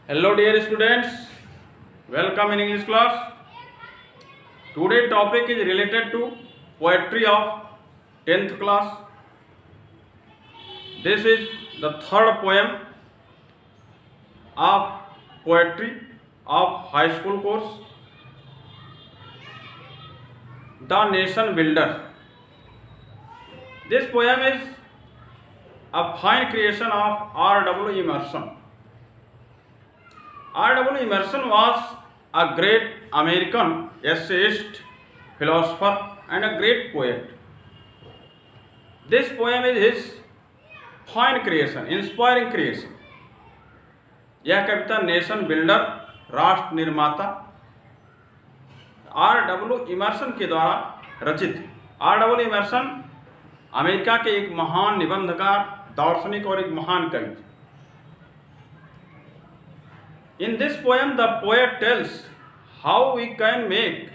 Hello dear students, welcome in English class. Today topic is related to poetry of 10th class. This is the third poem of poetry of high school course, The Nation Builder. This poem is a fine creation of R.W. Emerson. R.W. Emerson was a great American essayist, philosopher, and a great poet. This poem is his fine creation, inspiring creation. यह कविता nation builder, राष्ट्र निर्माता R.W. Immersion के द्वारा रचित है। R.W. Immersion America के एक महान निबंधकार, दार्शनिक और एक महान कवि थे। In this poem, the poet tells how we can make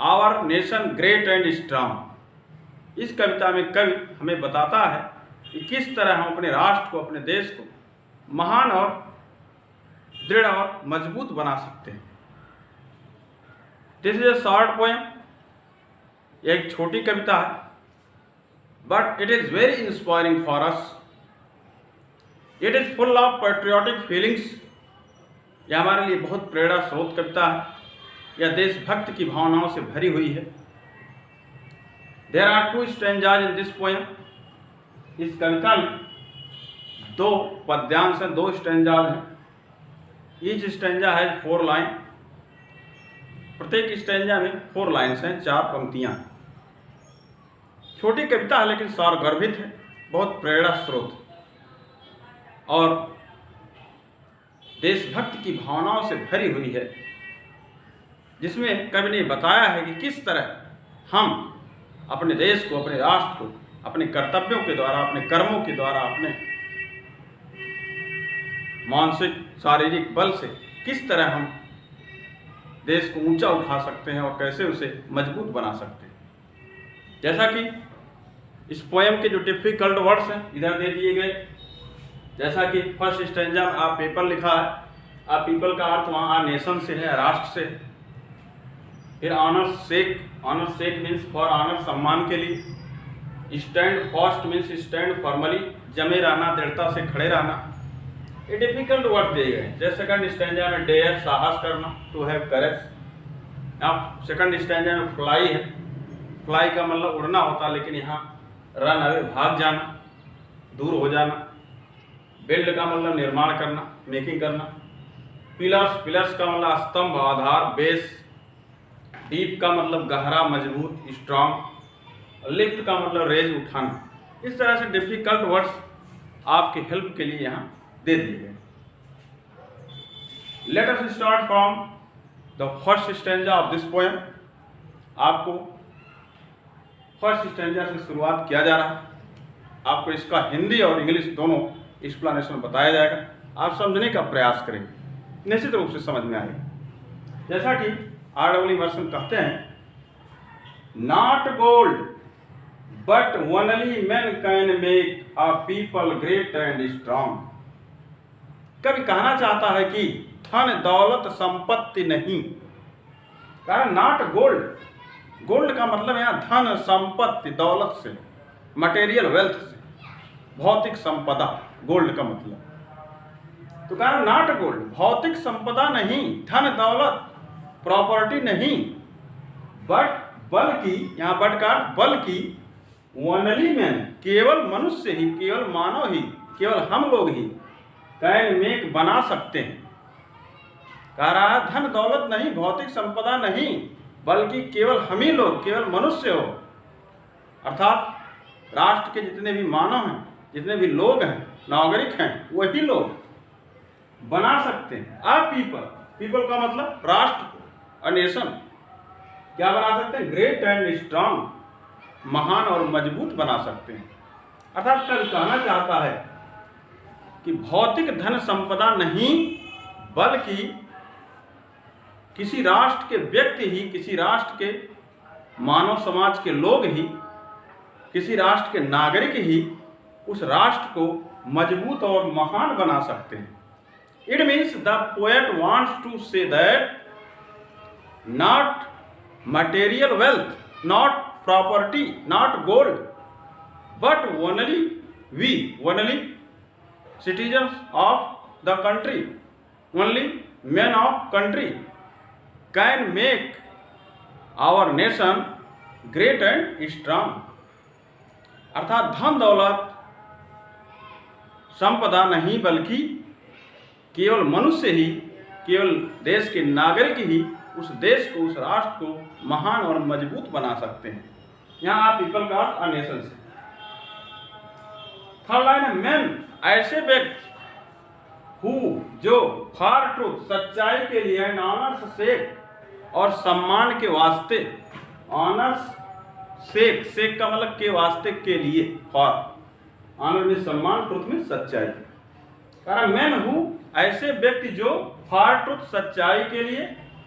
our nation great and strong. इस कविता में कवि हमें बताता है कि किस तरह हम अपने राष्ट्र को, अपने देश को महान और दृढ़ और मजबूत बना सकते हैं। This is a short poem, एक छोटी कविता है, but it is very inspiring for us. It is full of patriotic feelings. यह हमारे लिए बहुत प्रेरणा स्रोत कविता है। यह देशभक्त की भावनाओं से भरी हुई है। There are 2 stanzas in this poem. इस कविता में 2 पद्यांश हैं, 2 स्टैंजाज हैं। ईच स्टैंजा है 4 लाइन। प्रत्येक स्टैंजा में 4 लाइन्स हैं, 4 पंक्तियां। छोटी कविता है लेकिन सारगर्भित है, बहुत प्रेरणा स्रोत और देशभक्त की भावनाओं से भरी हुई है, जिसमें कवि ने बताया है कि किस तरह हम अपने देश को, अपने राष्ट्र को अपने कर्तव्यों के द्वारा, अपने कर्मों के द्वारा, अपने मानसिक शारीरिक बल से किस तरह हम देश को ऊंचा उठा सकते हैं और कैसे उसे मजबूत बना सकते हैं। जैसा कि इस पोएम के जो डिफिकल्ट वर्ड्स हैं इधर दे दिए गए। जैसा कि फर्स्ट स्टैंजा में आप पीपल लिखा है। आप पीपल का अर्थ वहाँ नेशन से है, राष्ट्र से। फिर honour sake means for honour, सम्मान के लिए। Stand fast means stand firmly, जमे रहना, दृढ़ता से खड़े रहना। ये डिफिकल्ट वर्ड दिए गए। जैसे सेकंड स्टैंजा में डेयर, साहस करना, टू हैव करेज। आप सेकंड स्टैंजा में फ्लाई है। फ्लाई का मतलब उड़ना होता, लेकिन यहाँ रन अवे, भाग जाना, दूर हो जाना। बिल्ड का मतलब निर्माण करना, मेकिंग करना। पिलर्स का मतलब स्तंभ, आधार, बेस। डीप का मतलब गहरा, मजबूत, स्ट्रांग। लिफ्ट का मतलब रेज, उठाना। इस तरह से डिफिकल्ट वर्ड्स आपके हेल्प के लिए यहाँ दे दिए गए। Let us start from the first stanza of this poem. आपको फर्स्ट स्टैंजा से शुरुआत किया जा रहा है। आपको इसका हिंदी और इंग्लिश दोनों एक्सप्लेनेशन बताया जाएगा। आप समझने का प्रयास करेंगे, निश्चित रूप से समझ में आएगा। जैसा कि R.W. इमर्सन कहते हैं, not gold but only man can make a people great and strong. कभी कहना चाहता है कि धन दौलत संपत्ति नहीं, कारण नॉट गोल्ड, गोल्ड का मतलब यहाँ धन, संपत्ति, दौलत से, मटेरियल वेल्थ से, भौतिक संपदा, गोल्ड का मतलब। तो कारण नॉट गोल्ड, भौतिक संपदा नहीं, धन दौलत, प्रॉपर्टी नहीं, बट बल्कि, यहाँ बट का बल्कि ओनली मैन, केवल मनुष्य ही, केवल मानव ही, केवल हम लोग ही कैन मेक, बना सकते हैं। कह रहा है धन दौलत नहीं, भौतिक संपदा नहीं, बल्कि केवल हम ही लोग, केवल मनुष्य हो, अर्थात राष्ट्र के जितने भी मानव हैं, जितने भी लोग हैं, नागरिक हैं, वही लोग बना सकते हैं। आ पीपल का मतलब राष्ट्र को, अ नेशन क्या बना सकते हैं? ग्रेट एंड स्ट्रांग, महान और मजबूत बना सकते हैं। अर्थात कल कहना चाहता है कि भौतिक धन संपदा नहीं, बल्कि किसी राष्ट्र के व्यक्ति ही, किसी राष्ट्र के मानव समाज के लोग ही, किसी राष्ट्र के नागरिक ही उस राष्ट्र को मजबूत और महान बना सकते हैं। It means the poet wants to say that not material wealth, not property, not gold, but only citizens of the country, only men of country can make our nation great and strong. अर्थात धन दौलत संपदा नहीं, बल्कि केवल मनुष्य ही, केवल देश के नागरिक ही उस देश को, उस राष्ट्र को महान और मजबूत बना सकते हैं। यहाँ आप पीपल का अर्थ नेशन से। थर्ड लाइन है मैन, ऐसे व्यक्ति हु जो फॉर ट्रूथ सच्चाई के लिए, एंड ऑनर्स सेक और सम्मान के वास्ते, ऑनर्स सेक, सेक का मतलब के वास्ते, के लिए, फॉर, ऑनर में सम्मान, ट्रूथ में सच्चाई। कारण मैन हु ऐसे व्यक्ति जो फॉर ट्रूथ सच्चाई के लिए,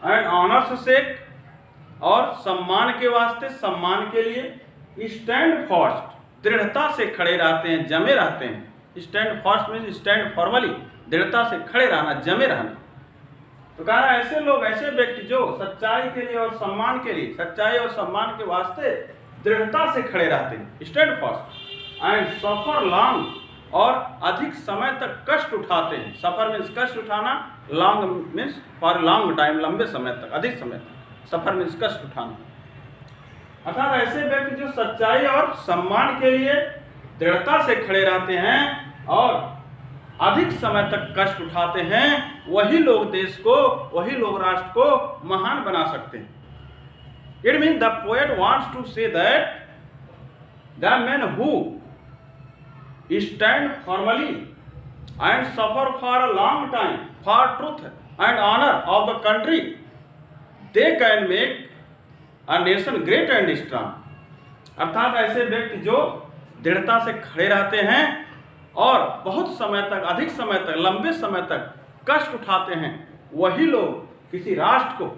एंड ऑनर्स सेक और सम्मान के वास्ते, सम्मान के लिए, स्टैंड फास्ट दृढ़ता से खड़े रहते हैं, जमे रहते हैं। स्टैंड फास्ट में स्टैंड फॉर्मली, दृढ़ता से खड़े रहना, जमे रहना। तो कहा ऐसे लोग, ऐसे व्यक्ति जो सच्चाई के लिए और सम्मान के लिए, सच्चाई और सम्मान के वास्ते दृढ़ता से खड़े रहते हैं, stand fast, and suffer long और अधिक समय तक कष्ट उठाते हैं। सफर मीन्स कष्ट उठाना, long means for long time, लंबे समय तक, अधिक समय तक, सफर मीन्स कष्ट उठाना। अर्थात ऐसे व्यक्ति जो सच्चाई और सम्मान के लिए दृढ़ता से खड़े रहते हैं और अधिक समय तक कष्ट उठाते हैं, वही लोग देश को, वही लोग राष्ट्र को महान बना सकते हैं। It means the poet wants to say that the man who stand firmly and suffer for a long time for truth and honor of the country, they can make a nation great and strong. अर्थात ऐसे व्यक्ति जो दृढ़ता से खड़े रहते हैं और बहुत समय तक, अधिक समय तक, लंबे समय तक कष्ट उठाते हैं, वही लोग किसी राष्ट्र को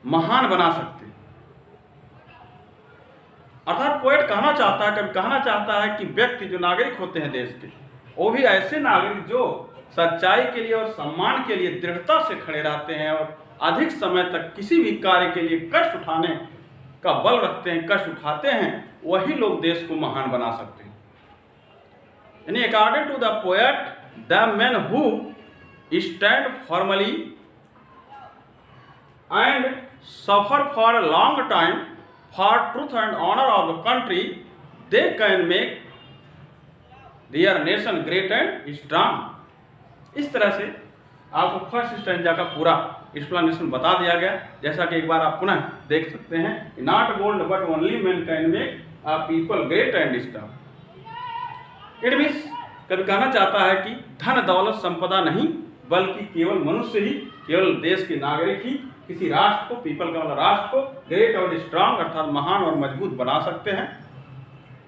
महान बना सकते हैं। अर्थात पोएट कहना चाहता है, कभी कहना चाहता है कि व्यक्ति जो नागरिक होते हैं देश के, वो भी ऐसे नागरिक जो सच्चाई के लिए और सम्मान के लिए दृढ़ता से खड़े रहते हैं और अधिक समय तक किसी भी कार्य के लिए कष्ट उठाने का बल रखते हैं, कष्ट उठाते हैं, वही लोग देश को महान बना सकते हैं। यानी according to the poet, the man who stand firmly and suffer for a long time for truth and honor of the country, they can make their nation great and strong. इस तरह से आपको फर्स्ट स्टैंजा का पूरा explanation बता दिया गया, जैसा कि एक बार आप पुनः देख सकते हैं। Not gold but only man can make a people great and strong. It means कभी कहना चाहता है कि धन दौलत संपदा नहीं, बल्कि केवल मनुष्य ही, केवल देश के नागरिक ही किसी राष्ट्र को, पीपल का मतलब राष्ट्र को, ग्रेट और स्ट्रांग अर्थात महान और मजबूत बना सकते हैं।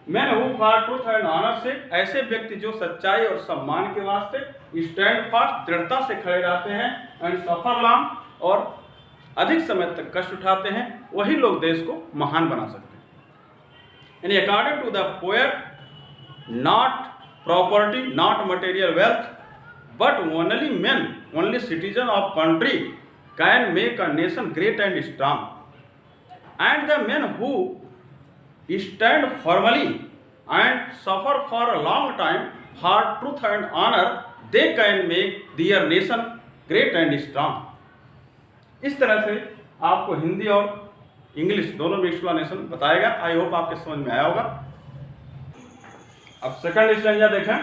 Man who for truth and honour से, ऐसे व्यक्ति जो सच्चाई और सम्मान के वास्ते स्टैंड फास्ट दृढ़ता से खड़े रहते हैं, एंड सफर लॉन्ग और अधिक समय तक कष्ट उठाते हैं, वही लोग देश को महान बना सकते हैं। यानी according to the poet, not property, not material wealth, but only man, only citizen of country can make a nation great and strong, and the men who stand firmly and suffer for a long time for truth and honor, they can make their nation great and strong. इस तरह से आपको हिंदी और English दोनों में explanation बताएगा। I hope आपके समझ में आया होगा। अब सेकंड स्टैंजा देखें।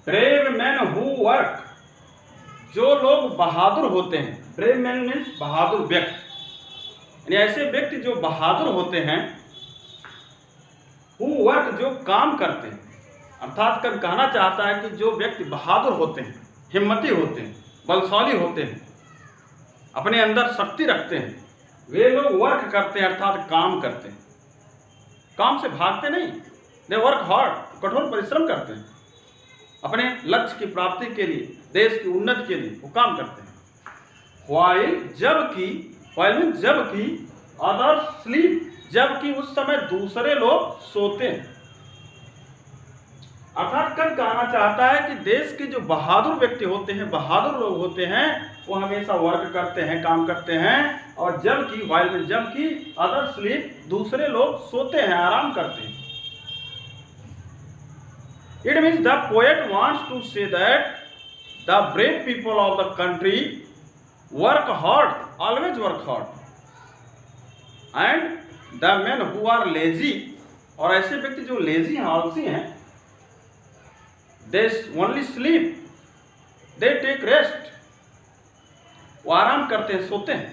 ब्रेव मैन हु वर्क, जो लोग बहादुर होते हैं, ब्रेव मैन मीन्स बहादुर व्यक्ति, यानी ऐसे व्यक्ति जो बहादुर होते हैं, हु वर्क जो काम करते हैं। अर्थात कभी कहना चाहता है कि जो व्यक्ति बहादुर होते हैं, हिम्मती होते हैं, बलशाली होते हैं, अपने अंदर शक्ति रखते हैं, वे लोग वर्क करते हैं, अर्थात काम करते हैं। काम से भागते नहीं, दे वर्क हार्ड, कठोर परिश्रम करते हैं, अपने लक्ष्य की प्राप्ति के लिए, देश की उन्नति के लिए वो काम करते हैं। वाइल जबकि, वाइल मीन्स जबकि, अदर्स स्लीप, जबकि उस समय दूसरे लोग सोते हैं। अर्थात कवि कहना चाहता है कि देश के जो बहादुर व्यक्ति होते हैं, बहादुर लोग होते हैं, वो हमेशा वर्क करते हैं, काम करते हैं, और जबकि अदर स्लीप, दूसरे लोग सोते हैं, आराम करते हैं। It means the poet wants to say that the brave people of the country work hard, always work hard, and the man who are lazy, और ऐसे व्यक्ति जो लेजी हैं, आलसी हैं, they only sleep, they take rest, वो आराम करते हैं, सोते हैं।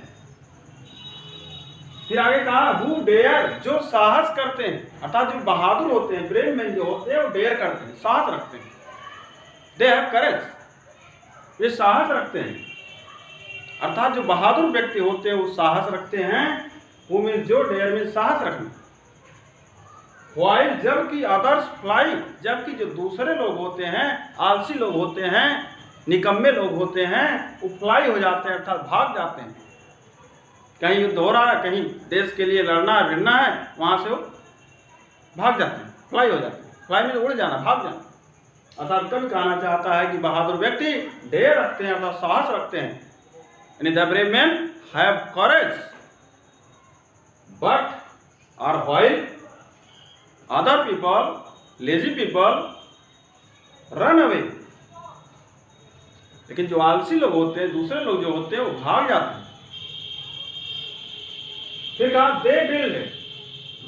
फिर आगे कहा who dare, जो साहस करते हैं, अर्थात जो बहादुर होते हैं, ब्रेव मैन जो होते हैं, वो डेयर करते हैं, साहस रखते हैं। they have courage, वे साहस रखते हैं, अर्थात जो बहादुर व्यक्ति होते हैं वो साहस रखते हैं। who means जो, डेयर में साहस रखना। वाइल, जबकि अदर्स फ्लाई, जबकि जो दूसरे लोग होते हैं, आलसी लोग होते हैं, निकम्मे लोग होते हैं, वो फ्लाई हो जाते हैं, अर्थात भाग जाते हैं। कहीं युद्ध हो रहा है, कहीं देश के लिए लड़ना है, भिड़ना है, वहां से वो भाग जाते हैं, फ्लाई हो जाते हैं। फ्लाई में उड़ जाना, भाग जाना। अर्थात कवि कहना चाहता है कि बहादुर व्यक्ति डेयर रखते हैं, अर्थात साहस रखते हैं, यानी the brave man have courage, but और while other people, lazy people run away, लेकिन जो आलसी लोग होते हैं, दूसरे लोग जो होते हैं, वो भाग जाते हैं। फिर कहा दे बिल्ड,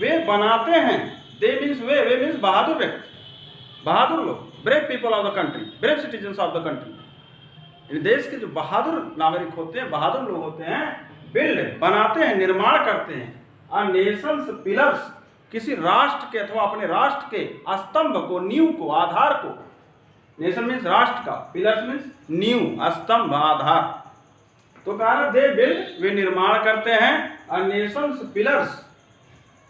वे बनाते हैं, दे मीन्स वे मीन्स बहादुर व्यक्ति, बहादुर लोग, brave people of the country, brave citizens of the country, देश के जो बहादुर नागरिक होते हैं, बहादुर लोग होते हैं, बिल्ड बनाते हैं, निर्माण करते हैं, आ नेशंस पिलर्स, किसी राष्ट्र के अथवा अपने राष्ट्र के स्तंभ को, नींव को, आधार को, नेशन मीन्स राष्ट्र का, पिलर्स मीन्स नींव, स्तंभ, आधार। तो कहा दे बिल्ड, वे निर्माण करते हैं, और नेशंस पिलर्स,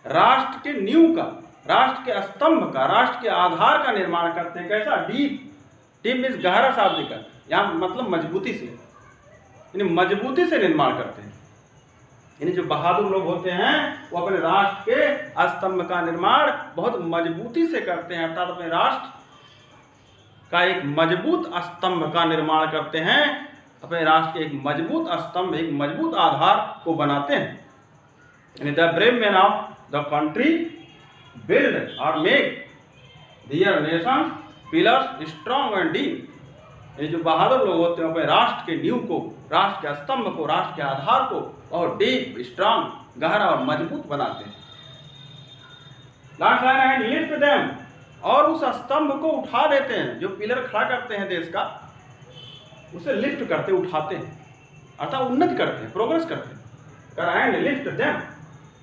राष्ट्र के नींव का, राष्ट्र के स्तंभ का, राष्ट्र के आधार का निर्माण करते हैं। कैसा? डीप, डीप मीन्स गहरा शाब्दिक, यहाँ मतलब मजबूती से, यानी मजबूती से निर्माण करते हैं। यानी जो बहादुर लोग होते हैं वो अपने राष्ट्र के स्तंभ का निर्माण बहुत मजबूती से करते हैं, अर्थात अपने राष्ट्र का एक मजबूत स्तंभ का निर्माण करते हैं, अपने राष्ट्र के एक मजबूत स्तंभ, एक मजबूत आधार को बनाते हैं। यानी the brave man of the country build और make their nation pillars strong and deep, ये जो बहादुर लोग होते हैं अपने राष्ट्र के नींव को, राष्ट्र के स्तंभ को, राष्ट्र के आधार को और डीप, स्ट्रांग, गहरा और मजबूत बनाते हैं। लास्ट लाइन है लिफ्ट देम, और उस स्तंभ को उठा देते हैं, जो पिलर खड़ा करते हैं देश का, उसे लिफ्ट करते, उठाते हैं, अर्थात उन्नति करते हैं, प्रोग्रेस करते हैं। एंड लिफ्ट देम,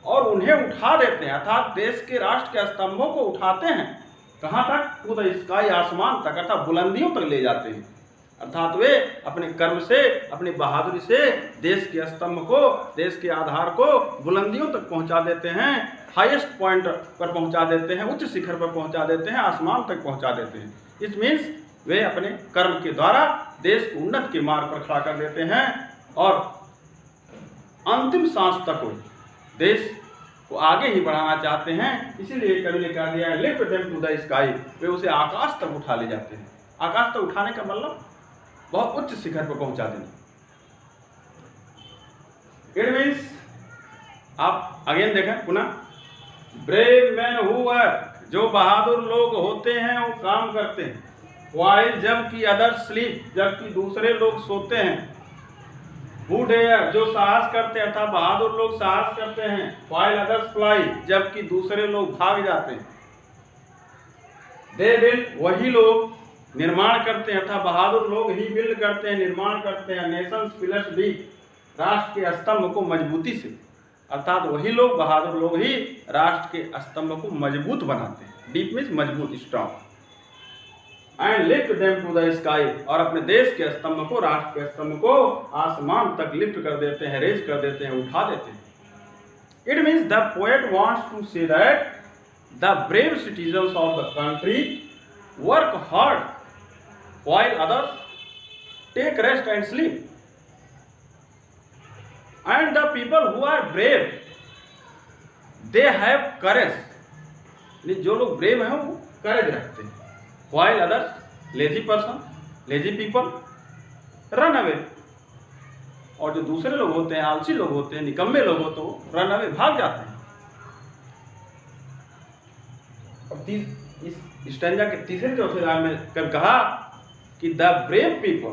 और उन्हें उठा देते हैं, अर्थात देश के राष्ट्र के स्तंभों को उठाते हैं। कहाँ तक? टू द स्काई, आसमान तक, अर्थात बुलंदियों तक ले जाते हैं। अर्थात वे अपने कर्म से, अपनी बहादुरी से देश के स्तंभ को, देश के आधार को बुलंदियों तक पहुंचा देते हैं, हाईएस्ट पॉइंट पर पहुंचा देते हैं, उच्च शिखर पर पहुंचा देते हैं, आसमान तक पहुंचा देते हैं। इट मीन्स वे अपने कर्म के द्वारा देश को उन्नति के मार्ग पर खड़ा कर देते हैं और अंतिम सांस तक वो देश को आगे ही बढ़ाना चाहते हैं। इसीलिए कवि ने कह दिया है lift them to the sky, वे उसे आकाश तक उठा ले जाते हैं। आकाश तक उठाने का मतलब बहुत उच्च शिखर पर पहुंचा देना। इट मीन्स, आप अगेन देखें पुनः, ब्रेव मैन हु वर्क, जो बहादुर लोग होते हैं वो काम करते हैं, वाइल, जबकि अदर स्लीप, जबकि दूसरे लोग सोते हैं, हु डेयर, जो साहस करते हैं, अर्थात बहादुर लोग साहस करते हैं, वाइल अदर्स फ्लाई, जबकि दूसरे लोग भाग जाते हैं, दे बिल्ड, वही लोग निर्माण करते हैं, अर्थात बहादुर लोग ही बिल्ड करते हैं, निर्माण करते हैं, नेशंस पिलर्स डीप, राष्ट्र के स्तंभ को मजबूती से, अर्थात वही लोग, बहादुर लोग ही राष्ट्र के स्तंभ को मजबूत बनाते हैं। डीप मीन्स मजबूत, strong, and lift them to the sky, और अपने देश के स्तंभ को, राष्ट्र के स्तंभ को आसमान तक लिफ्ट कर देते हैं, रेज कर देते हैं, उठा देते हैं। It means the poet wants to say that the brave citizens of the country work hard while others take rest and sleep, and the people who are brave they have courage, जो लोग brave हैं वो करेज रखते हैं, while others, lazy person, lazy people, run away। और जो दूसरे लोग होते हैं, आलसी लोग होते हैं, निकम्मे लोग होते हैं, रन अवे, भाग जाते हैं। अब इस स्टैंजा के तीसरे चौथे लाइन में कब कहा कि the brave people,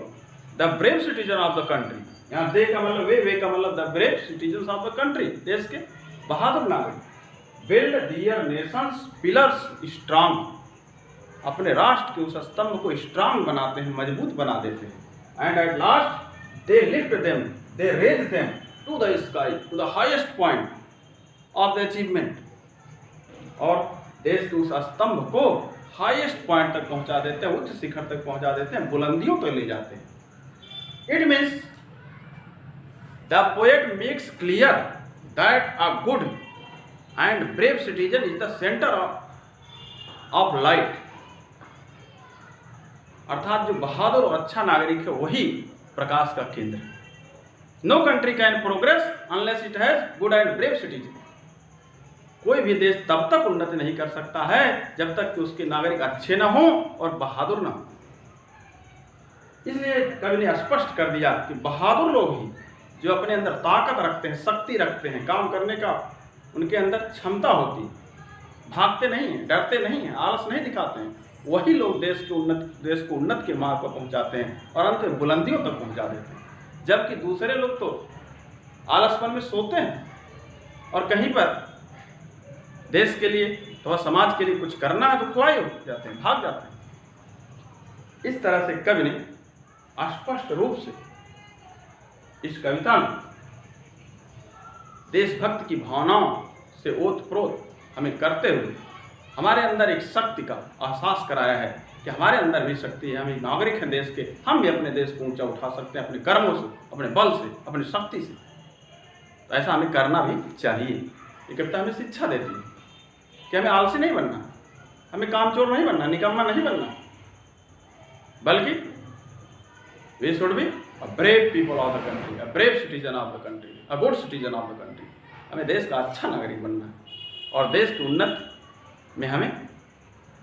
the brave citizen of the country. यहाँ दे का मतलब वे का मतलब the brave citizen of the country, देश के बहादुर नागरिक, बिल्ड दियर नेशंस पिलर्स स्ट्रांग, अपने राष्ट्र के उस स्तंभ को स्ट्रांग बनाते हैं, मजबूत बना देते हैं। And at last they lift them, they raise them to the sky, to the highest point of the achievement, और देश के उस स्तंभ को हाईएस्ट पॉइंट तक पहुंचा देते हैं, उच्च शिखर तक पहुंचा देते हैं, बुलंदियों तक ले जाते हैं। It means the poet makes clear that a good and brave citizen is the centre of light, अर्थात जो बहादुर और अच्छा नागरिक है वही प्रकाश का केंद्र है। No country can progress unless it has good and brave citizen, कोई भी देश तब तक उन्नति नहीं कर सकता है जब तक कि उसके नागरिक अच्छे ना हो और बहादुर ना हो। इसलिए कवि ने स्पष्ट कर दिया कि बहादुर लोग ही, जो अपने अंदर ताकत रखते हैं, शक्ति रखते हैं, काम करने का उनके अंदर क्षमता होती है, भागते नहीं हैं, डरते नहीं हैं, आलस नहीं दिखाते हैं, वही लोग देश को उन्नत के मार्ग पर पहुंचाते हैं और अंत में बुलंदियों तक पहुंचा देते हैं। जबकि दूसरे लोग तो आलसपन में सोते हैं और कहीं पर देश के लिए अथवा समाज के लिए कुछ करना है तो खुआई हो जाते हैं, भाग जाते हैं। इस तरह से कवि ने स्पष्ट रूप से इस कविता में देशभक्त की भावनाओं से ओतप्रोत हमें करते हुए हमारे अंदर एक शक्ति का एहसास कराया है कि हमारे अंदर भी शक्ति है, हम एक नागरिक हैं देश के, हम भी अपने देश को ऊंचा उठा सकते हैं अपने कर्मों से, अपने बल से, अपनी शक्ति से। तो ऐसा हमें करना भी चाहिए। ये कविता हमें शिक्षा देती है कि हमें आलसी नहीं बनना, हमें कामचोर नहीं बनना, निकम्मा नहीं बनना, बल्कि we should be a brave people of the country, a brave citizen of the country, a good citizen of the country. हमें देश का अच्छा नागरिक बनना है और देश की उन्नति में हमें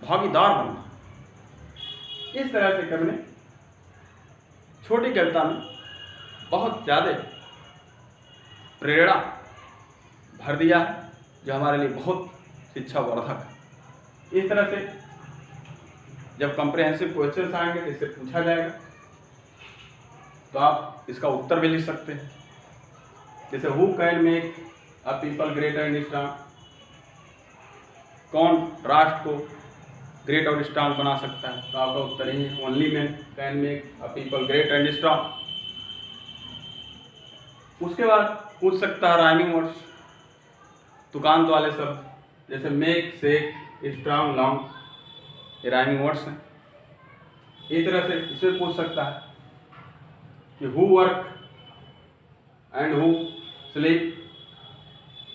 भागीदार बनना है। इस तरह से कवि ने छोटी कविता में बहुत ज़्यादा प्रेरणा भर दिया है, जो हमारे लिए बहुत शिक्षावर्धक है। इस तरह से जब कॉम्प्रिहेंसिव क्वेश्चन आएंगे तो इससे पूछा जाएगा, तो आप इसका उत्तर भी लिख सकते हैं। जैसे who can make a people great and strong, कौन राष्ट्र को ग्रेट और स्ट्रांग बना सकता है, तो आपका उत्तर ही है only man can make a people great and strong. उसके बाद पूछ सकता है राइमिंग वर्ड्स, तुकांत वाले शब्द, जैसे मेक, सेक, स्ट्रांग, लॉन्ग, ये राइमिंग वर्ड्स हैं। इस तरह से इसे पूछ सकता है कि who work and who sleep,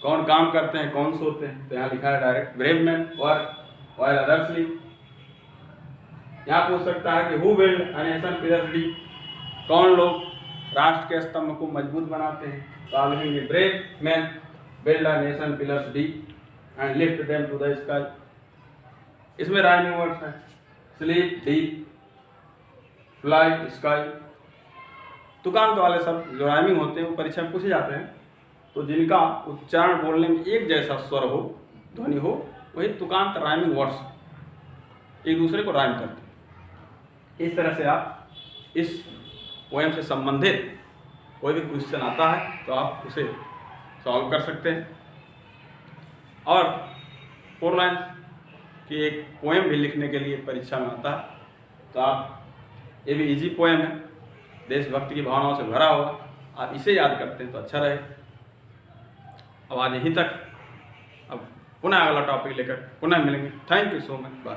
कौन काम करते हैं कौन सोते हैं, तो यहाँ लिखा है direct brave man work while others sleep. यहाँ पूछ सकता है कि who build a nation pillars deep, कौन लोग राष्ट्र के स्तंभ को मजबूत बनाते हैं, तो आप लिखेंगे brave man build a nation pillars deep and lift them to the sky. इसमें राइमिंग वर्ड्स हैं स्लीप, डीप, फ्लाई, स्काई। तुकांत वाले शब्द जो राइमिंग होते हैं वो परीक्षा में पूछे जाते हैं, तो जिनका उच्चारण बोलने में एक जैसा स्वर हो, ध्वनि हो, वही तुकांत राइमिंग वर्ड्स एक दूसरे को राइम करते हैं। इस तरह से आप इस पोएम से संबंधित कोई भी क्वेश्चन आता है तो आप उसे सॉल्व कर सकते हैं। और 4 लाइन की एक पोएम भी लिखने के लिए परीक्षा में आता है, तो आप, ये भी इजी पोएम है, देशभक्ति की भावनाओं से भरा हुआ, आप इसे याद करते हैं तो अच्छा रहे। अब आज यहीं तक, अब पुनः अगला टॉपिक लेकर पुनः मिलेंगे। Thank you so much. Bye.